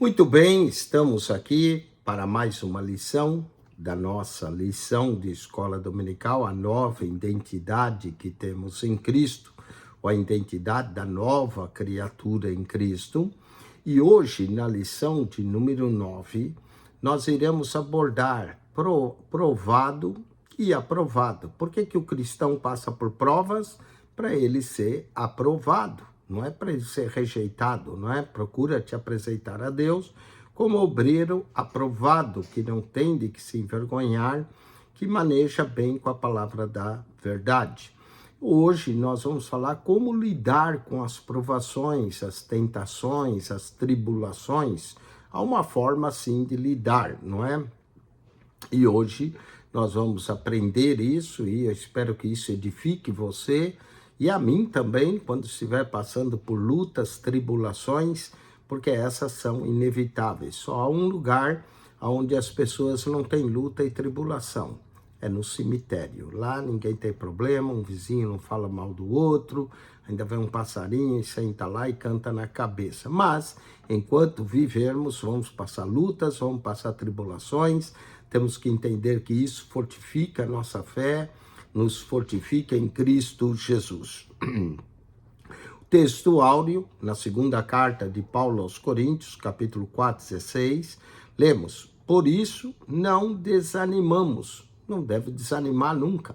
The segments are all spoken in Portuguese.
Muito bem, estamos aqui para mais uma lição da nossa lição de escola dominical, a nova identidade que temos em Cristo, ou a identidade da nova criatura em Cristo. E hoje, na lição de número 9, nós iremos abordar provado e aprovado. Por que o cristão passa por provas? Para ele ser aprovado. Não é para ele ser rejeitado, não é? Procura te apresentar a Deus como obreiro aprovado, que não tem de que se envergonhar, que maneja bem com a palavra da verdade. Hoje nós vamos falar como lidar com as provações, as tentações, as tribulações. Há uma forma, sim, de lidar, não é? E hoje nós vamos aprender isso e eu espero que isso edifique você e a mim também, quando estiver passando por lutas, tribulações, porque essas são inevitáveis. Só há um lugar onde as pessoas não têm luta e tribulação. É no cemitério. Lá ninguém tem problema, um vizinho não fala mal do outro, ainda vem um passarinho e senta lá e canta na cabeça. Mas, enquanto vivermos, vamos passar lutas, vamos passar tribulações, temos que entender que isso fortifica a nossa fé, nos fortifica em Cristo Jesus. O texto áureo, na segunda carta de Paulo aos Coríntios, capítulo 4, 16, lemos: por isso não desanimamos, não deve desanimar nunca.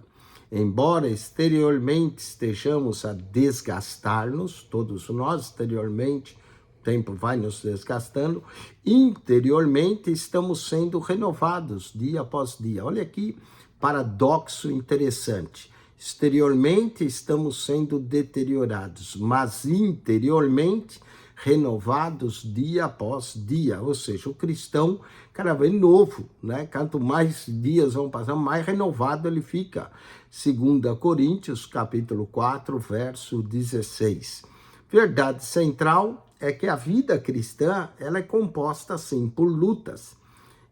Embora exteriormente estejamos a desgastar-nos, todos nós exteriormente, o tempo vai nos desgastando, interiormente estamos sendo renovados dia após dia. Olha aqui, paradoxo interessante. Exteriormente estamos sendo deteriorados, mas interiormente renovados dia após dia. Ou seja, o cristão cada vez novo, né? Quanto mais dias vão passando, mais renovado ele fica. 2 Coríntios, capítulo 4, verso 16. Verdade central é que a vida cristã ela é composta, sim, por lutas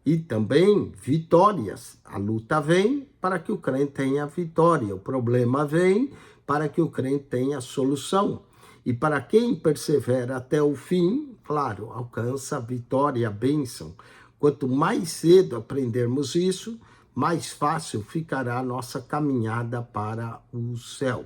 e também vitórias. A luta vem para que o crente tenha vitória, o problema vem para que o crente tenha solução. E para quem persevera até o fim, claro, alcança a vitória, a bênção. Quanto mais cedo aprendermos isso, mais fácil ficará a nossa caminhada para o céu.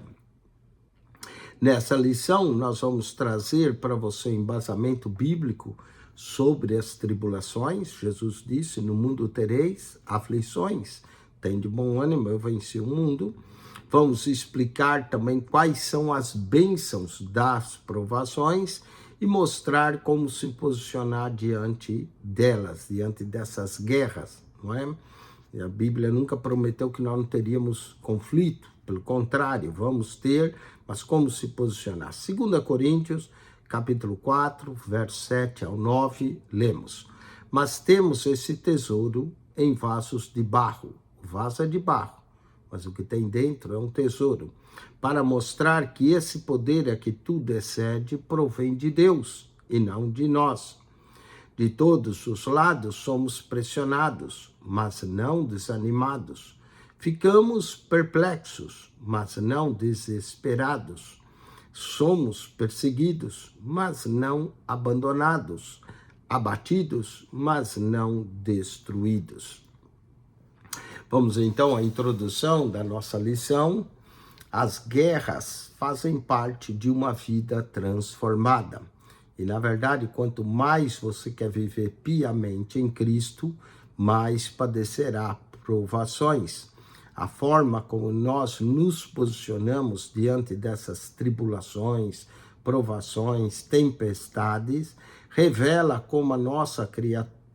Nessa lição, nós vamos trazer para você um embasamento bíblico sobre as tribulações. Jesus disse, no mundo tereis aflições. Tem de bom ânimo, eu venci o mundo. Vamos explicar também quais são as bênçãos das provações e mostrar como se posicionar diante delas, diante dessas guerras, não é? E a Bíblia nunca prometeu que nós não teríamos conflito, pelo contrário, vamos ter, mas como se posicionar? 2 Coríntios, capítulo 4, verso 7 ao 9, lemos: mas temos esse tesouro em vasos de barro. O vaso é de barro, mas o que tem dentro é um tesouro, para mostrar que esse poder a que tudo excede provém de Deus e não de nós. De todos os lados somos pressionados, mas não desanimados. Ficamos perplexos, mas não desesperados. Somos perseguidos, mas não abandonados. Abatidos, mas não destruídos. Vamos então à introdução da nossa lição. As guerras fazem parte de uma vida transformada. E, na verdade, quanto mais você quer viver piamente em Cristo, mais padecerá provações. A forma como nós nos posicionamos diante dessas tribulações, provações, tempestades, revela como a nossa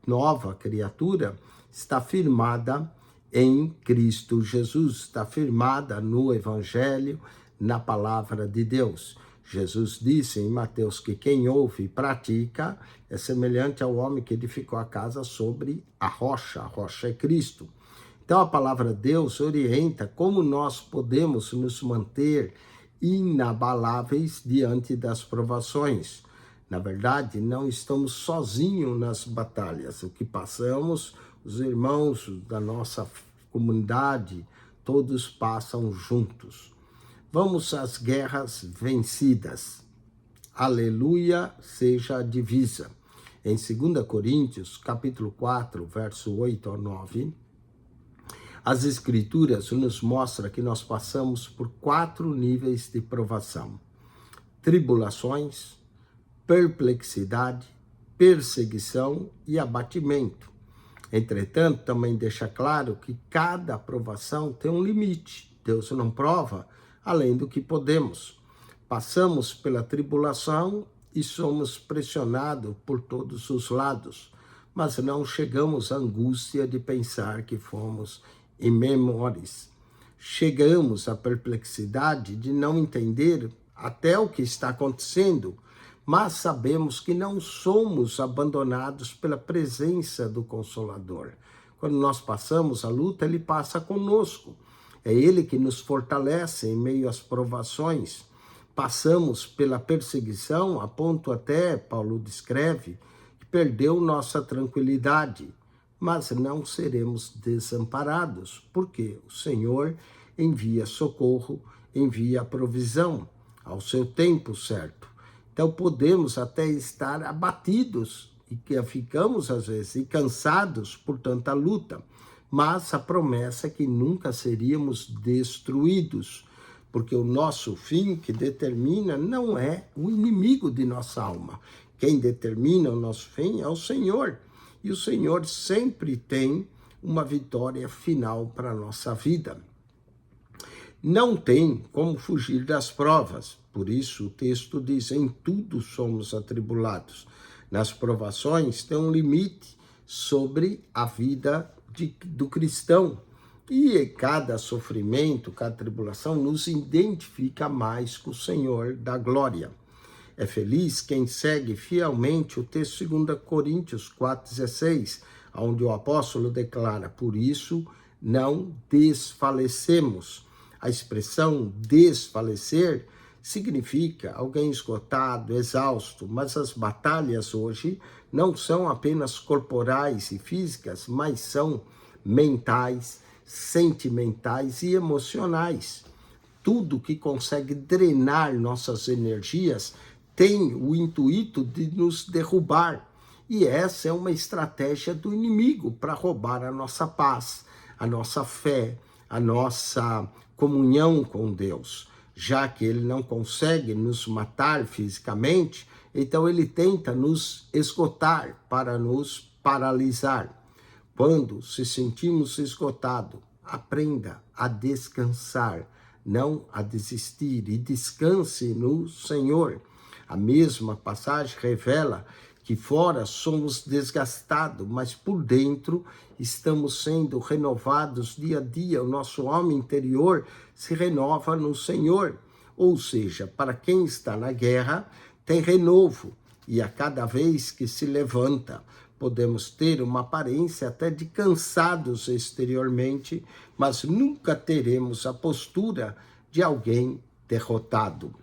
nova criatura está firmada em Cristo Jesus, está firmada no Evangelho, na palavra de Deus. Jesus disse em Mateus que quem ouve e pratica é semelhante ao homem que edificou a casa sobre a rocha é Cristo. Então a palavra de Deus orienta como nós podemos nos manter inabaláveis diante das provações. Na verdade, não estamos sozinhos nas batalhas. O que passamos, os irmãos da nossa comunidade, todos passam juntos. Vamos às guerras vencidas. Aleluia seja a divisa. em 2 Coríntios, capítulo 4, verso 8 ao 9, as Escrituras nos mostram que nós passamos por 4 níveis de provação: tribulações, perplexidade, perseguição e abatimento. Entretanto, também deixa claro que cada provação tem um limite. Deus não prova além do que podemos. Passamos pela tribulação e somos pressionados por todos os lados, mas não chegamos à angústia de pensar que fomos imemóveis. Chegamos à perplexidade de não entender até o que está acontecendo, mas sabemos que não somos abandonados pela presença do Consolador. Quando nós passamos a luta, Ele passa conosco. É Ele que nos fortalece em meio às provações. Passamos pela perseguição, a ponto até, Paulo descreve, que perdeu nossa tranquilidade, mas não seremos desamparados, porque o Senhor envia socorro, envia provisão ao seu tempo certo. Então podemos até estar abatidos e que ficamos às vezes cansados por tanta luta, mas a promessa é que nunca seríamos destruídos, porque o nosso fim que determina não é o inimigo de nossa alma. Quem determina o nosso fim é o Senhor, e o Senhor sempre tem uma vitória final para a nossa vida. Não tem como fugir das provas, por isso o texto diz: em tudo somos atribulados. Nas provações tem um limite sobre a vida do cristão, e cada sofrimento, cada tribulação nos identifica mais com o Senhor da glória. É feliz quem segue fielmente o texto 2 Coríntios 4,16, onde o apóstolo declara: por isso não desfalecemos. A expressão desfalecer significa alguém esgotado, exausto, mas as batalhas hoje não são apenas corporais e físicas, mas são mentais, sentimentais e emocionais. Tudo que consegue drenar nossas energias tem o intuito de nos derrubar. E essa é uma estratégia do inimigo para roubar a nossa paz, a nossa fé, a nossa comunhão com Deus. Já que ele não consegue nos matar fisicamente, então ele tenta nos esgotar para nos paralisar. Quando se sentimos esgotados, aprenda a descansar, não a desistir, e descanse no Senhor. A mesma passagem revela que fora somos desgastados, mas por dentro estamos sendo renovados dia a dia. O nosso homem interior se renova no Senhor. Ou seja, para quem está na guerra, tem renovo. E a cada vez que se levanta, podemos ter uma aparência até de cansados exteriormente, mas nunca teremos a postura de alguém derrotado.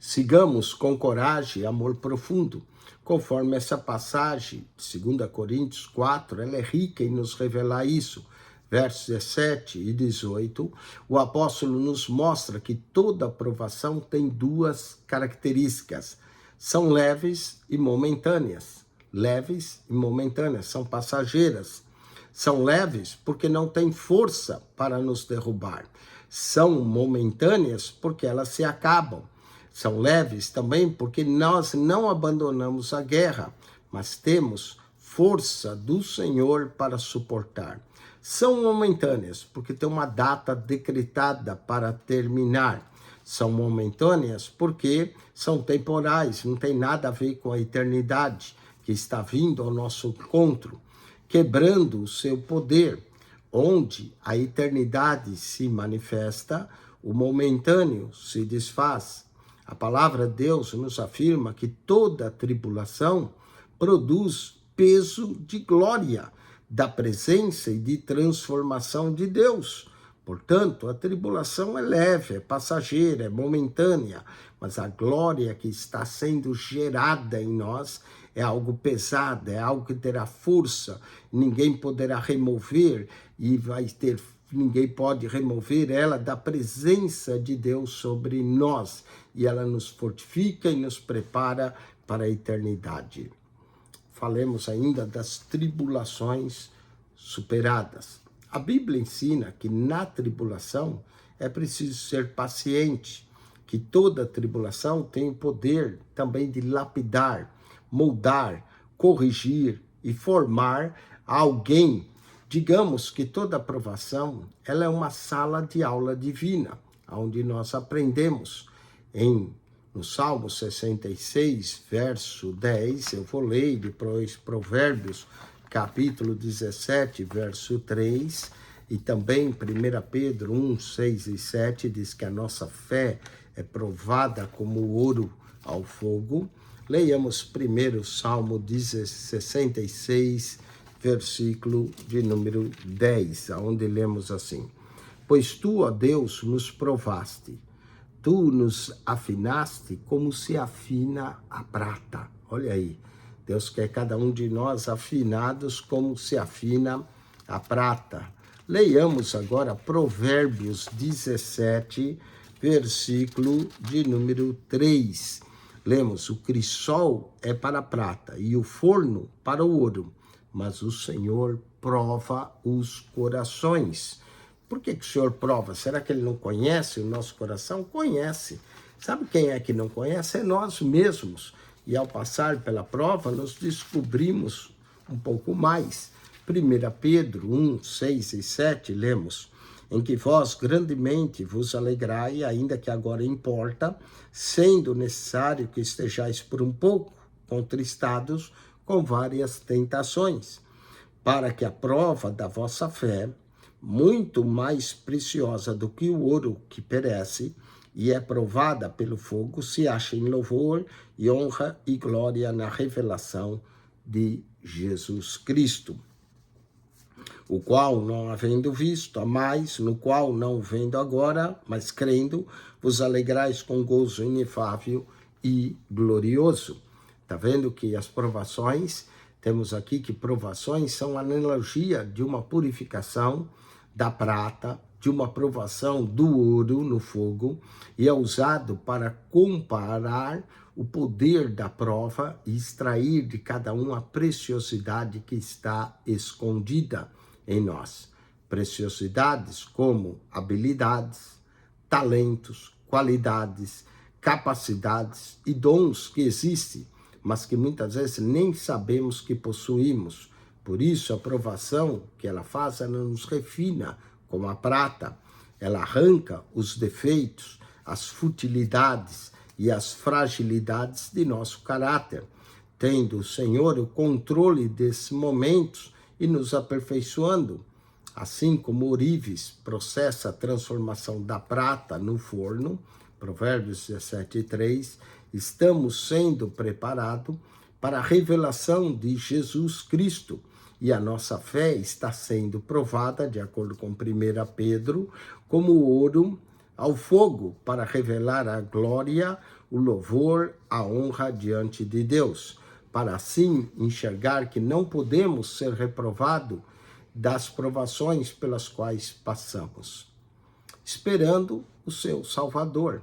Sigamos com coragem e amor profundo. Conforme essa passagem, 2 Coríntios 4, ela é rica em nos revelar isso. Versos 17 e 18, o apóstolo nos mostra que toda aprovação tem 2 características. São leves e momentâneas. Leves e momentâneas, são passageiras. São leves porque não têm força para nos derrubar. São momentâneas porque elas se acabam. São leves também porque nós não abandonamos a guerra, mas temos força do Senhor para suportar. São momentâneas porque tem uma data decretada para terminar. São momentâneas porque são temporais, não tem nada a ver com a eternidade que está vindo ao nosso encontro, quebrando o seu poder. Onde a eternidade se manifesta, o momentâneo se desfaz. A palavra de Deus nos afirma que toda tribulação produz peso de glória, da presença e de transformação de Deus. Portanto, a tribulação é leve, é passageira, é momentânea, mas a glória que está sendo gerada em nós é algo pesado, é algo que terá força, ninguém poderá remover ninguém pode remover ela da presença de Deus sobre nós. E ela nos fortifica e nos prepara para a eternidade. Falemos ainda das tribulações superadas. A Bíblia ensina que na tribulação é preciso ser paciente, que toda tribulação tem o poder também de lapidar, moldar, corrigir e formar alguém. Digamos que toda provação ela é uma sala de aula divina, onde nós aprendemos. No Salmo 66, verso 10, eu vou ler depois Provérbios, capítulo 17, verso 3, e também 1 Pedro 1, 6 e 7, diz que a nossa fé é provada como ouro ao fogo. Leiamos primeiro Salmo 66, versículo de número 10, onde lemos assim: Pois tu, ó Deus, nos provaste, tu nos afinaste como se afina a prata. Olha aí, Deus quer cada um de nós afinados como se afina a prata. Leiamos agora Provérbios 17, versículo de número 3. Lemos: o crisol é para a prata e o forno para o ouro, mas o Senhor prova os corações. Por que o Senhor prova? Será que Ele não conhece o nosso coração? Conhece. Sabe quem é que não conhece? É nós mesmos. E ao passar pela prova, nós descobrimos um pouco mais. 1 Pedro 1, 6 e 7, lemos: em que vós grandemente vos alegrai, ainda que agora importa, sendo necessário que estejais por um pouco contristados com várias tentações, para que a prova da vossa fé, muito mais preciosa do que o ouro que perece e é provada pelo fogo, se ache em louvor e honra e glória na revelação de Jesus Cristo, o qual, não havendo visto, amais, no qual, não vendo agora, mas crendo, vos alegrais com gozo inefável e glorioso. Está vendo que as provações, temos aqui que provações são analogia de uma purificação da prata, de uma provação do ouro no fogo, e é usado para comparar o poder da prova e extrair de cada um a preciosidade que está escondida em nós. Preciosidades como habilidades, talentos, qualidades, capacidades e dons que existem, mas que muitas vezes nem sabemos que possuímos. Por isso, a provação que ela faz, ela nos refina como a prata. Ela arranca os defeitos, as futilidades e as fragilidades de nosso caráter, tendo o Senhor o controle desses momentos e nos aperfeiçoando. Assim como ourives processa a transformação da prata no forno, Provérbios 17, 3, estamos sendo preparados para a revelação de Jesus Cristo, e a nossa fé está sendo provada, de acordo com 1 Pedro, como ouro ao fogo, para revelar a glória, o louvor, a honra diante de Deus, para assim enxergar que não podemos ser reprovados das provações pelas quais passamos. Esperando o seu Salvador.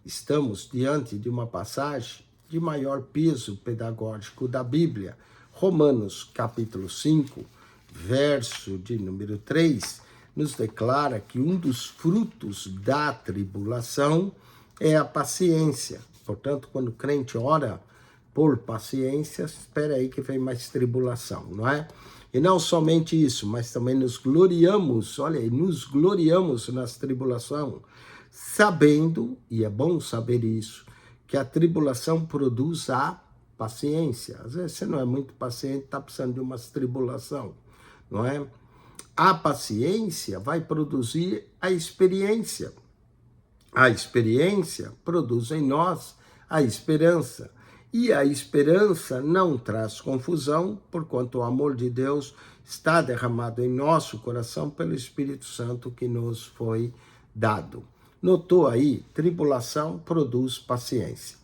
Estamos diante de uma passagem de maior peso pedagógico da Bíblia. Romanos, capítulo 5, verso de número 3, nos declara que um dos frutos da tribulação é a paciência. Portanto, quando o crente ora por paciência, espera aí que vem mais tribulação, não é? E não somente isso, mas também nos gloriamos, olha aí, nos gloriamos nas tribulações, sabendo, e é bom saber isso, que a tribulação produz a paciência. Às vezes você não é muito paciente, está precisando de uma tribulação, não é? A paciência vai produzir a experiência. A experiência produz em nós a esperança. E a esperança não traz confusão, porquanto o amor de Deus está derramado em nosso coração pelo Espírito Santo que nos foi dado. Notou aí? Tribulação produz paciência.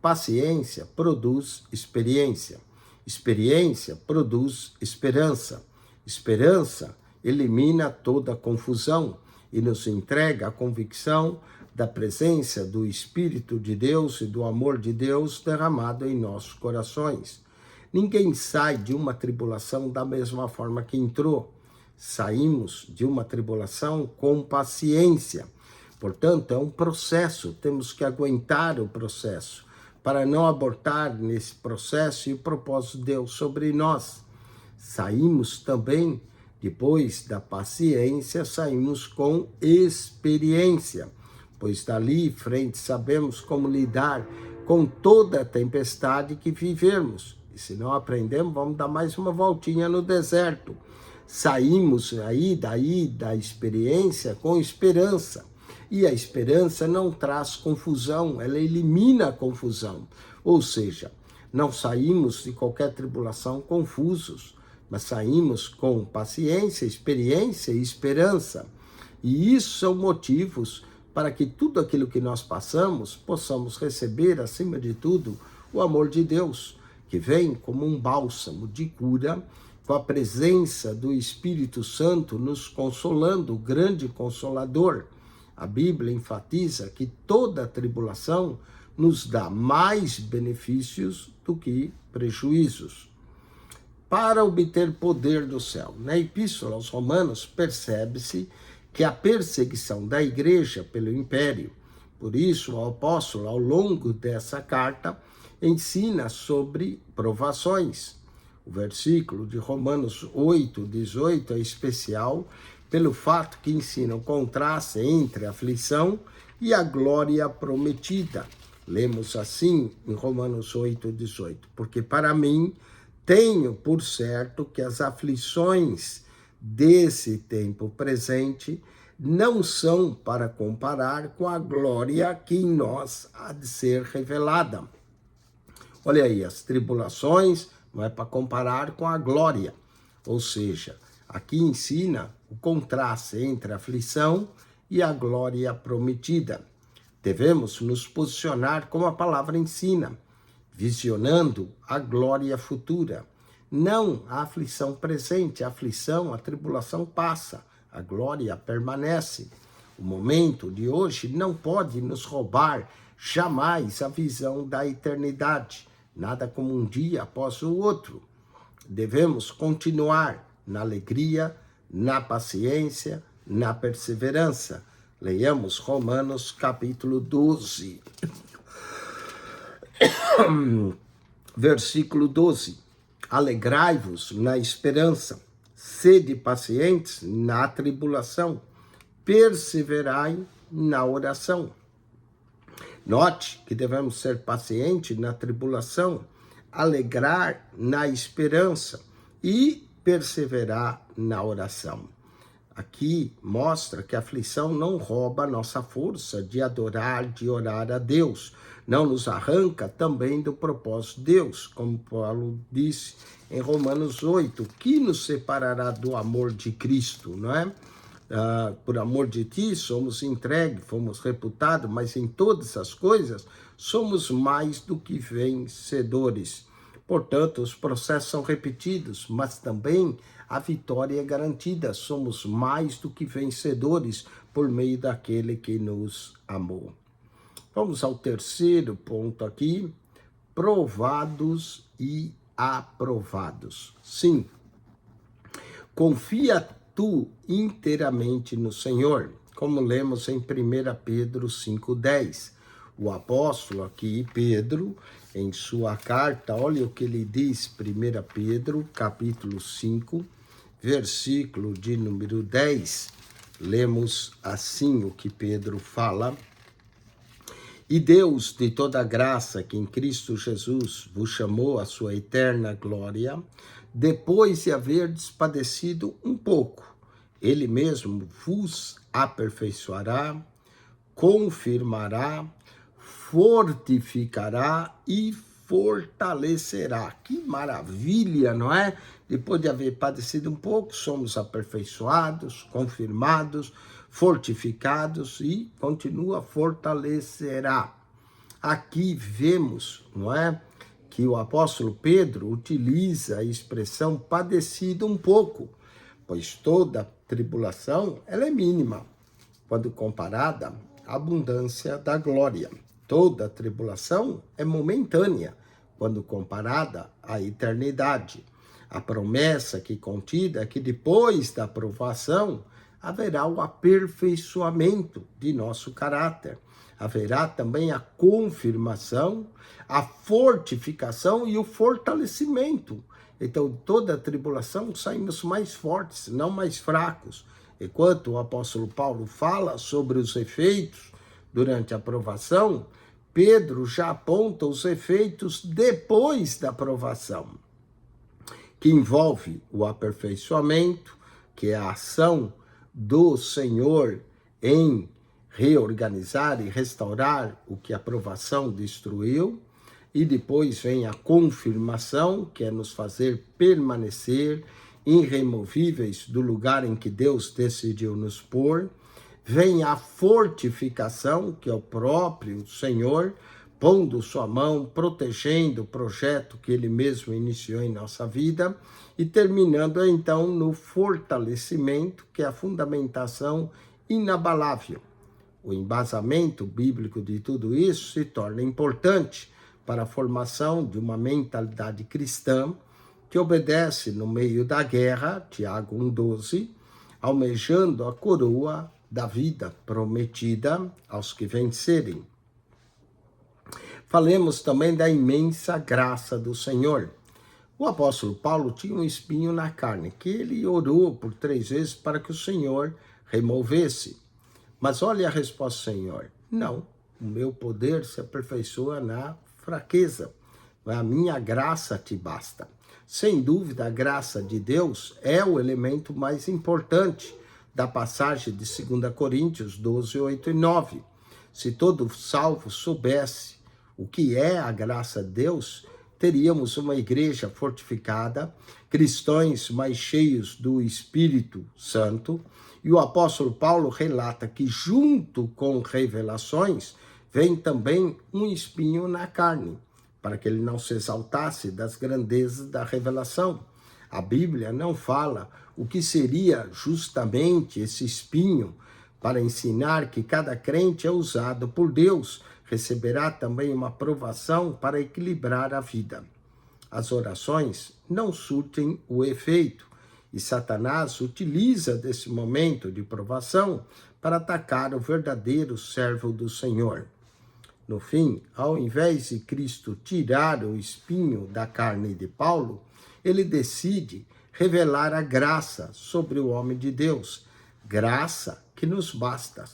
Paciência produz experiência. Experiência produz esperança. Esperança elimina toda confusão e nos entrega a convicção da presença do Espírito de Deus e do amor de Deus derramado em nossos corações. Ninguém sai de uma tribulação da mesma forma que entrou. Saímos de uma tribulação com paciência. Portanto, é um processo, temos que aguentar o processo, para não abortar nesse processo e o propósito de Deus sobre nós. Saímos também, depois da paciência, saímos com experiência, pois dali frente sabemos como lidar com toda a tempestade que vivermos. E se não aprendemos, vamos dar mais uma voltinha no deserto. Saímos daí da experiência com esperança. E a esperança não traz confusão, ela elimina a confusão. Ou seja, não saímos de qualquer tribulação confusos, mas saímos com paciência, experiência e esperança. E isso são motivos para que tudo aquilo que nós passamos, possamos receber, acima de tudo, o amor de Deus, que vem como um bálsamo de cura, com a presença do Espírito Santo nos consolando, o grande consolador. A Bíblia enfatiza que toda tribulação nos dá mais benefícios do que prejuízos. Para obter poder do céu. Na Epístola aos Romanos, percebe-se que a perseguição da igreja pelo império. Por isso, o apóstolo, ao longo dessa carta, ensina sobre provações. O versículo de Romanos 8:18 é especial pelo fato que ensina o contraste entre a aflição e a glória prometida. Lemos assim em Romanos 8:18. Porque para mim, tenho por certo que as aflições desse tempo presente não são para comparar com a glória que em nós há de ser revelada. Olha aí, as tribulações não é para comparar com a glória. Ou seja, aqui ensina o contraste entre a aflição e a glória prometida. Devemos nos posicionar como a palavra ensina, visionando a glória futura. Não a aflição presente, a aflição, a tribulação passa, a glória permanece. O momento de hoje não pode nos roubar jamais a visão da eternidade, nada como um dia após o outro. Devemos continuar na alegria, na paciência, na perseverança. Leiamos Romanos capítulo 12. Versículo 12. Alegrai-vos na esperança, sede pacientes na tribulação, perseverai na oração. Note que devemos ser pacientes na tribulação, alegrar na esperança e perseverar na oração. Aqui mostra que a aflição não rouba a nossa força de adorar, de orar a Deus. Não nos arranca também do propósito de Deus, como Paulo disse em Romanos 8, que nos separará do amor de Cristo, não é? Por amor de ti somos entregues, fomos reputados, mas em todas as coisas somos mais do que vencedores. Portanto, os processos são repetidos, mas também a vitória é garantida. Somos mais do que vencedores por meio daquele que nos amou. Vamos ao terceiro ponto aqui, provados e aprovados. Sim, confia tu inteiramente no Senhor, como lemos em 1 Pedro 5:10. O apóstolo aqui, Pedro, em sua carta, olha o que ele diz, 1 Pedro, capítulo 5, versículo de número 10. Lemos assim o que Pedro fala. E Deus de toda graça, que em Cristo Jesus vos chamou à sua eterna glória, depois de haverdes padecido um pouco, Ele mesmo vos aperfeiçoará, confirmará, fortificará e fortalecerá. Que maravilha, não é? Depois de haver padecido um pouco, somos aperfeiçoados, confirmados, fortificados e continua, fortalecerá. Aqui vemos, não é, que o apóstolo Pedro utiliza a expressão padecido um pouco, pois toda tribulação ela é mínima, quando comparada abundância da glória. Toda tribulação é momentânea, quando comparada à eternidade. A promessa aqui contida é que depois da provação haverá o aperfeiçoamento de nosso caráter. Haverá também a confirmação, a fortificação e o fortalecimento. Então, toda tribulação saímos mais fortes, não mais fracos. Enquanto o apóstolo Paulo fala sobre os efeitos durante a provação, Pedro já aponta os efeitos depois da provação, que envolve o aperfeiçoamento, que é a ação do Senhor em reorganizar e restaurar o que a provação destruiu, e depois vem a confirmação, que é nos fazer permanecer irremovíveis do lugar em que Deus decidiu nos pôr. Vem a fortificação, que é o próprio Senhor, pondo sua mão, protegendo o projeto que Ele mesmo iniciou em nossa vida, e terminando então no fortalecimento, que é a fundamentação inabalável. O embasamento bíblico de tudo isso se torna importante para a formação de uma mentalidade cristã que obedece no meio da guerra, Tiago 1,12, almejando a coroa da vida prometida aos que vencerem. Falemos também da imensa graça do Senhor. O apóstolo Paulo tinha um espinho na carne, que ele orou por 3 vezes para que o Senhor removesse. Mas olha a resposta do Senhor: não, o meu poder se aperfeiçoa na fraqueza. A minha graça te basta. Sem dúvida, a graça de Deus é o elemento mais importante da passagem de 2 Coríntios 12, 8 e 9. Se todo salvo soubesse o que é a graça de Deus, teríamos uma igreja fortificada, cristãos mais cheios do Espírito Santo, e o apóstolo Paulo relata que junto com revelações vem também um espinho na carne, para que ele não se exaltasse das grandezas da revelação. A Bíblia não fala o que seria justamente esse espinho, para ensinar que cada crente é usado por Deus, receberá também uma provação para equilibrar a vida. As orações não surtem o efeito, e Satanás utiliza desse momento de provação para atacar o verdadeiro servo do Senhor. No fim, ao invés de Cristo tirar o espinho da carne de Paulo, ele decide revelar a graça sobre o homem de Deus. Graça que nos basta.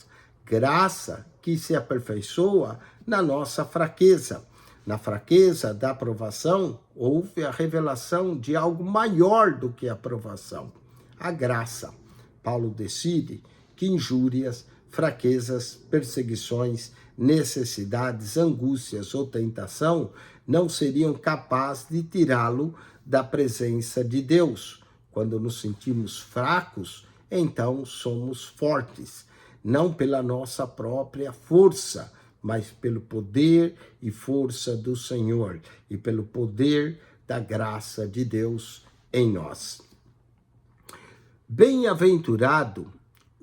Graça que se aperfeiçoa na nossa fraqueza. Na fraqueza da provação, houve a revelação de algo maior do que a provação, a graça. Paulo decide que injúrias, fraquezas, perseguições, necessidades, angústias ou tentação não seriam capazes de tirá-lo da presença de Deus. Quando nos sentimos fracos, então somos fortes, não pela nossa própria força, mas pelo poder e força do Senhor e pelo poder da graça de Deus em nós. Bem-aventurado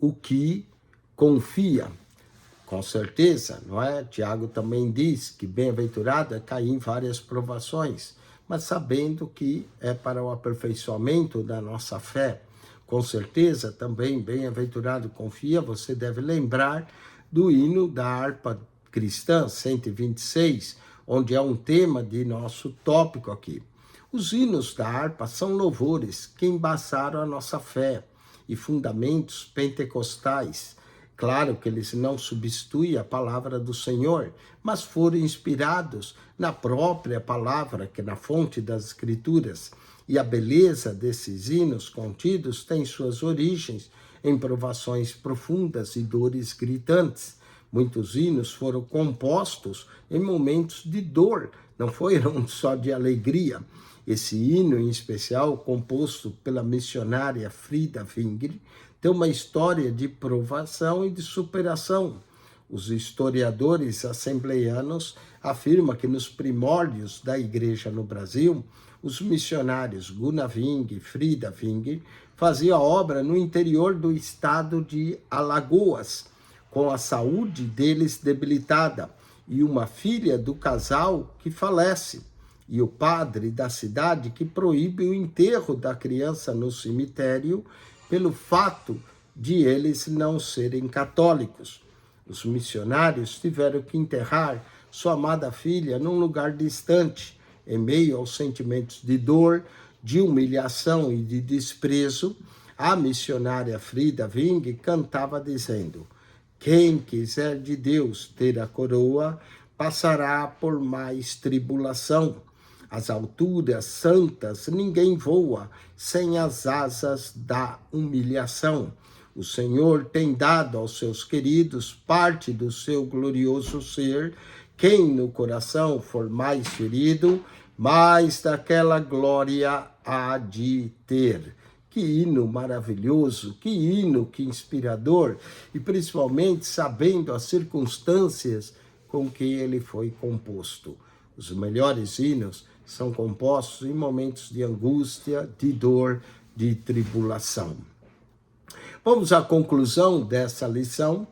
o que confia. Com certeza, não é? Tiago também diz que bem-aventurado é cair em várias provações, mas sabendo que é para o aperfeiçoamento da nossa fé. Com certeza, também bem-aventurado confia, você deve lembrar do hino da harpa cristã 126, onde é um tema de nosso tópico aqui. Os hinos da harpa são louvores que embaçaram a nossa fé e fundamentos pentecostais. Claro que eles não substituem a palavra do Senhor, mas foram inspirados na própria palavra, que é na fonte das Escrituras. E a beleza desses hinos contidos tem suas origens em provações profundas e dores gritantes. Muitos hinos foram compostos em momentos de dor, não foram só de alegria. Esse hino, em especial, composto pela missionária Frida Wingre, tem uma história de provação e de superação. Os historiadores assembleianos afirmam que nos primórdios da igreja no Brasil, os missionários Gunnar Wingre e Frida Wingre faziam a obra no interior do estado de Alagoas, com a saúde deles debilitada, e uma filha do casal que falece, e o padre da cidade que proíbe o enterro da criança no cemitério pelo fato de eles não serem católicos. Os missionários tiveram que enterrar sua amada filha num lugar distante, em meio aos sentimentos de dor, de humilhação e de desprezo. A missionária Frida Wing cantava dizendo: quem quiser de Deus ter a coroa, passará por mais tribulação. Às alturas santas ninguém voa sem as asas da humilhação. O Senhor tem dado aos seus queridos parte do seu glorioso ser. Quem no coração for mais ferido, mais daquela glória há de ter. Que hino maravilhoso, que hino, que inspirador, e principalmente sabendo as circunstâncias com que ele foi composto. Os melhores hinos são compostos em momentos de angústia, de dor, de tribulação. Vamos à conclusão dessa lição.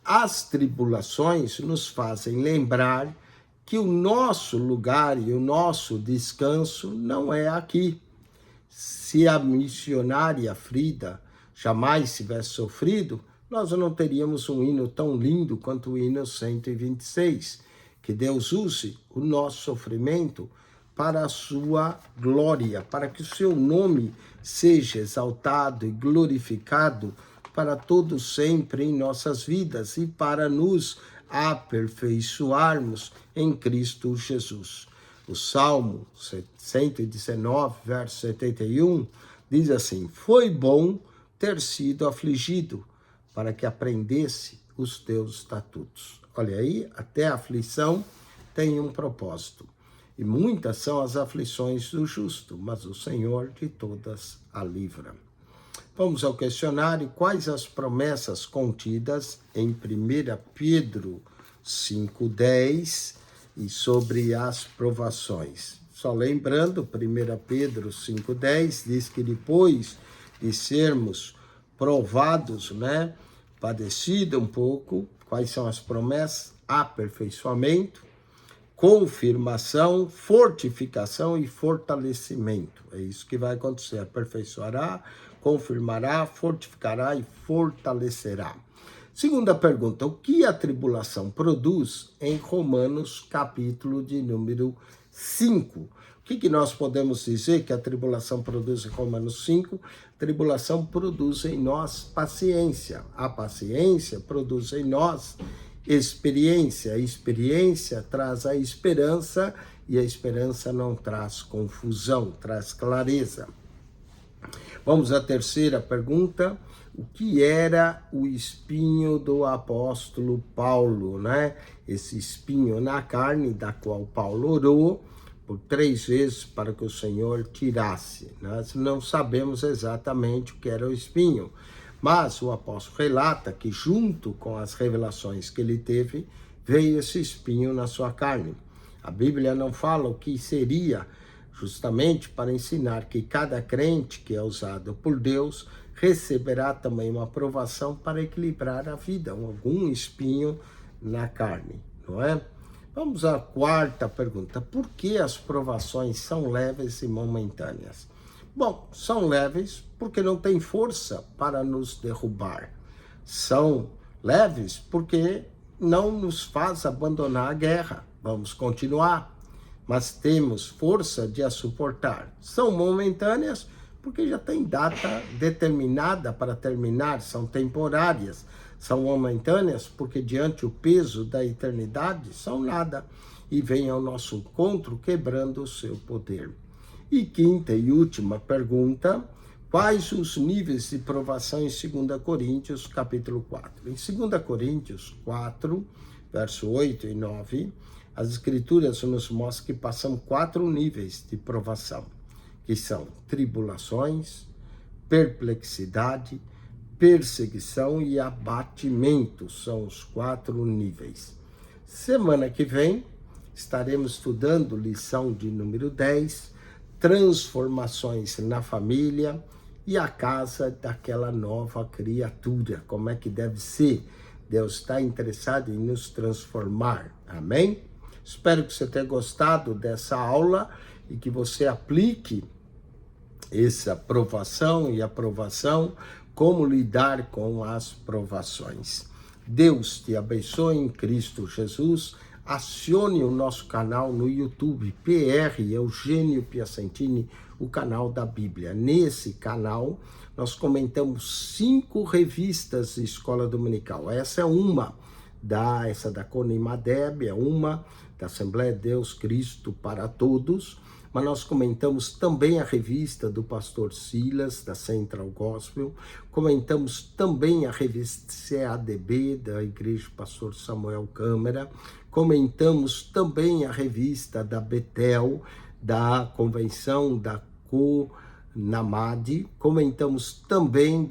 As tribulações nos fazem lembrar que o nosso lugar e o nosso descanso não é aqui. Se a missionária Frida jamais tivesse sofrido, nós não teríamos um hino tão lindo quanto o hino 126. Que Deus use o nosso sofrimento para a sua glória, para que o seu nome seja exaltado e glorificado para todo sempre em nossas vidas e para nos aperfeiçoarmos em Cristo Jesus. O Salmo 119, verso 71, diz assim: foi bom ter sido afligido, para que aprendesse os teus estatutos. Olha aí, até a aflição tem um propósito. E muitas são as aflições do justo, mas o Senhor de todas a livra. Vamos ao questionário. Quais as promessas contidas em 1 Pedro 5,10 e sobre as provações? Só lembrando, 1 Pedro 5,10 diz que depois de sermos provados, padecido um pouco, quais são as promessas? Aperfeiçoamento, confirmação, fortificação e fortalecimento. É isso que vai acontecer. Aperfeiçoará, confirmará, fortificará e fortalecerá. Segunda pergunta: o que a tribulação produz em Romanos, capítulo de número 5? O que nós podemos dizer que a tribulação produz em Romanos 5? A tribulação produz em nós paciência. A paciência produz em nós experiência. A experiência traz a esperança e a esperança não traz confusão, traz clareza. Vamos à terceira pergunta. O que era o espinho do apóstolo Paulo, Esse espinho na carne, da qual Paulo orou por 3 vezes para que o Senhor tirasse. Nós não sabemos exatamente o que era o espinho, mas o apóstolo relata que junto com as revelações que ele teve, veio esse espinho na sua carne. A Bíblia não fala o que seria, justamente para ensinar que cada crente que é usado por Deus receberá também uma provação para equilibrar a vida, algum espinho na carne, não é? Vamos à quarta pergunta. Por que as provações são leves e momentâneas? Bom, são leves porque não tem força para nos derrubar. São leves porque não nos faz abandonar a guerra. Vamos continuar, mas temos força de a suportar. São momentâneas porque já tem data determinada para terminar, são temporárias. São momentâneas porque diante o peso da eternidade são nada e vêm ao nosso encontro quebrando o seu poder. E quinta e última pergunta: quais os níveis de provação em 2 Coríntios capítulo 4? Em 2 Coríntios 4, verso 8 e 9, as escrituras nos mostram que passam 4 níveis de provação, que são tribulações, perplexidade, perseguição e abatimento. São os 4 níveis. Semana que vem estaremos estudando lição de número 10, transformações na família e a casa daquela nova criatura. Como é que deve ser? Deus está interessado em nos transformar. Amém? Espero que você tenha gostado dessa aula e que você aplique essa provação e aprovação, como lidar com as provações. Deus te abençoe em Cristo Jesus. Acione o nosso canal no YouTube, PR Eugênio Piacentini, o canal da Bíblia. Nesse canal, nós comentamos 5 revistas de Escola Dominical. Essa é uma, essa da Cone Madeb, é uma da Assembleia de Deus Cristo para Todos, mas nós comentamos também a revista do pastor Silas, da Central Gospel, comentamos também a revista CADB, da Igreja do Pastor Samuel Câmara, comentamos também a revista da Betel, da Convenção da CONAMAD, comentamos também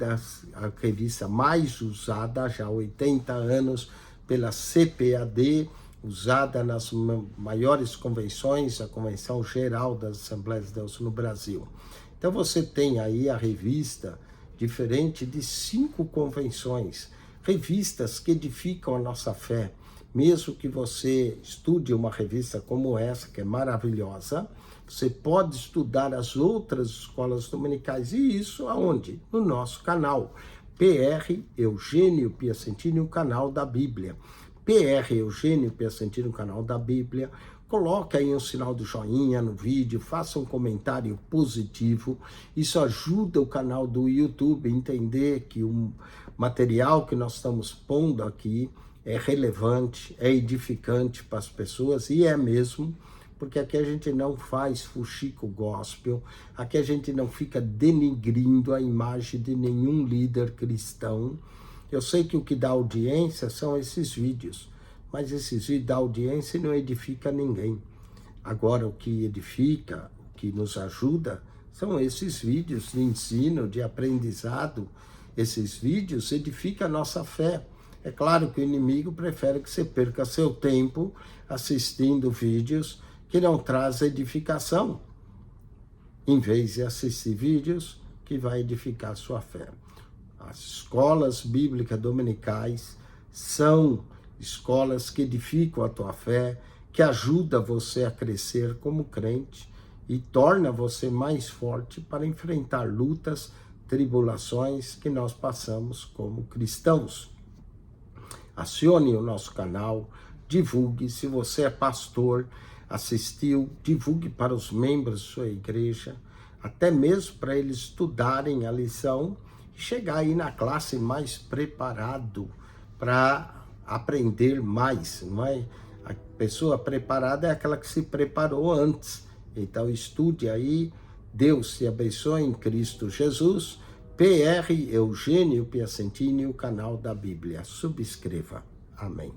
a revista mais usada, já há 80 anos, pela CPAD, usada nas maiores convenções, a Convenção Geral das Assembleias de Deus no Brasil. Então você tem aí a revista diferente de 5 convenções, revistas que edificam a nossa fé. Mesmo que você estude uma revista como essa, que é maravilhosa, você pode estudar as outras escolas dominicais, e isso aonde? No nosso canal, PR Eugênio Piacentini, o canal da Bíblia. PR Eugênio Piacentini, o canal da Bíblia. Coloque aí um sinal do joinha no vídeo, faça um comentário positivo. Isso ajuda o canal do YouTube a entender que o material que nós estamos pondo aqui é relevante, é edificante para as pessoas, e é mesmo, porque aqui a gente não faz fuxico gospel, aqui a gente não fica denigrindo a imagem de nenhum líder cristão. Eu sei que o que dá audiência são esses vídeos, mas esses vídeos dão audiência e não edifica ninguém. Agora, o que edifica, o que nos ajuda, são esses vídeos de ensino, de aprendizado. Esses vídeos edificam a nossa fé. É claro que o inimigo prefere que você perca seu tempo assistindo vídeos que não trazem edificação, em vez de assistir vídeos que vai edificar a sua fé. As escolas bíblicas dominicais são escolas que edificam a tua fé, que ajudam você a crescer como crente e torna você mais forte para enfrentar lutas, tribulações que nós passamos como cristãos. Acione o nosso canal, divulgue. Se você é pastor, assistiu, divulgue para os membros de sua igreja, até mesmo para eles estudarem a lição e chegar aí na classe mais preparado para aprender mais, não é? A pessoa preparada é aquela que se preparou antes. Então estude aí. Deus te abençoe em Cristo Jesus. PR Eugênio Piacentini, o canal da Bíblia. Subscreva. Amém.